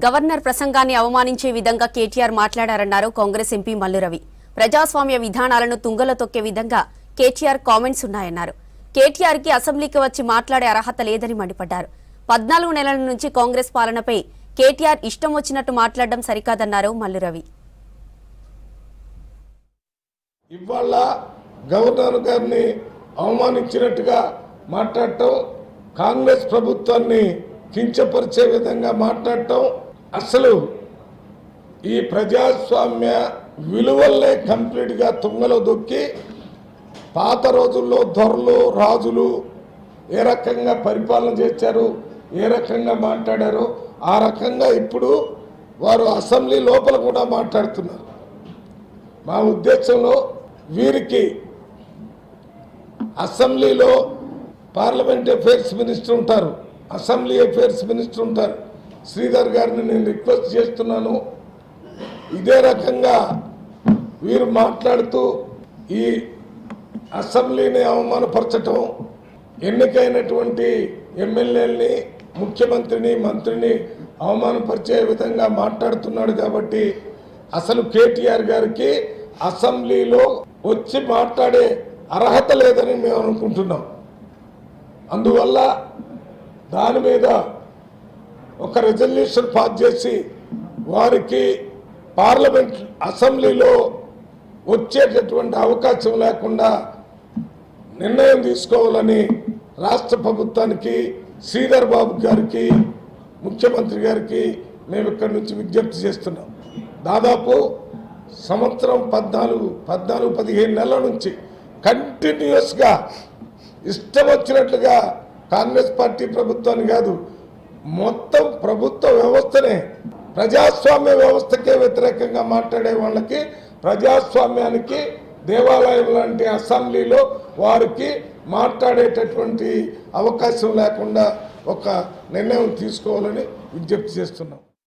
Governor ప్రసంగాన్ని అవమానించే విధంగా కేటీఆర్ మాట్లాడారన్నారు కాంగ్రెస్ ఎంపీ మల్లు రవి. ప్రజాస్వామ్య విధానాలను తుంగలో తొక్కే విధంగా కేటీఆర్ కామెంట్స్ ఉన్నాయన్నారు. కేటీఆర్ కి అసెంబ్లీకి వచ్చి మాట్లాడే అర్హత లేదని మండిపడ్డారు. 14 నెలల నుంచి కాంగ్రెస్ పాలనపై కేటీఆర్ ఇష్టం వచ్చినట్టు మాట్లాడడం సరికాదన్నారు మల్లు రవి. ఇవాళ గవర్నర్ గారిని అవమానించినట్టుగా మాట్లాడటం, కాంగ్రెస్ ప్రభుత్వాన్ని కించపరిచే విధంగా మాట్లాడటం అసలు ఈ ప్రజాస్వామ్య విలువల్నే కంప్లీట్గా తుంగలో దొక్కి పాత రోజుల్లో దొరలు రాజులు ఏ రకంగా పరిపాలన చేశారు, ఏ రకంగా మాట్లాడారో ఆ రకంగా ఇప్పుడు వారు అసెంబ్లీ లోపల కూడా మాట్లాడుతున్నారు. మా ఉద్దేశంలో వీరికి అసెంబ్లీలో పార్లమెంట్ అఫైర్స్ మినిస్టర్ ఉంటారు, అసెంబ్లీ అఫైర్స్ మినిస్టర్ ఉంటారు. శ్రీధర్ గారిని నేను రిక్వెస్ట్ చేస్తున్నాను, ఇదే రకంగా వీరు మాట్లాడుతూ ఈ అసెంబ్లీని అవమానపరచటం, ఎన్నికైనటువంటి ఎమ్మెల్యేలని ముఖ్యమంత్రిని మంత్రిని అవమానపరిచే విధంగా మాట్లాడుతున్నాడు. కాబట్టి అసలు కేటీఆర్ గారికి అసెంబ్లీలో వచ్చి మాట్లాడే అర్హత లేదని మేము అనుకుంటున్నాం. అందువల్ల దాని మీద ఒక రెజల్యూషన్ పాస్ చేసి వారికి పార్లమెంట్ అసెంబ్లీలో వచ్చేటటువంటి అవకాశం లేకుండా నిర్ణయం తీసుకోవాలని రాష్ట్ర ప్రభుత్వానికి, శ్రీధర్ బాబు గారికి, ముఖ్యమంత్రి గారికి మేము ఇక్కడి నుంచి విజ్ఞప్తి చేస్తున్నాం. దాదాపు సంవత్సరం 14-15 నెలల నుంచి కంటిన్యూస్గా ఇష్టం వచ్చినట్లుగా కాంగ్రెస్ పార్టీ ప్రభుత్వాన్ని కాదు, మొత్తం ప్రభుత్వ వ్యవస్థనే, ప్రజాస్వామ్య వ్యవస్థకే వ్యతిరేకంగా మాట్లాడే వాళ్ళకి, ప్రజాస్వామ్యానికి దేవాలయం లాంటి అసెంబ్లీలో వారికి మాట్లాడేటటువంటి అవకాశం లేకుండా ఒక నిర్ణయం తీసుకోవాలని విజ్ఞప్తి చేస్తున్నాం.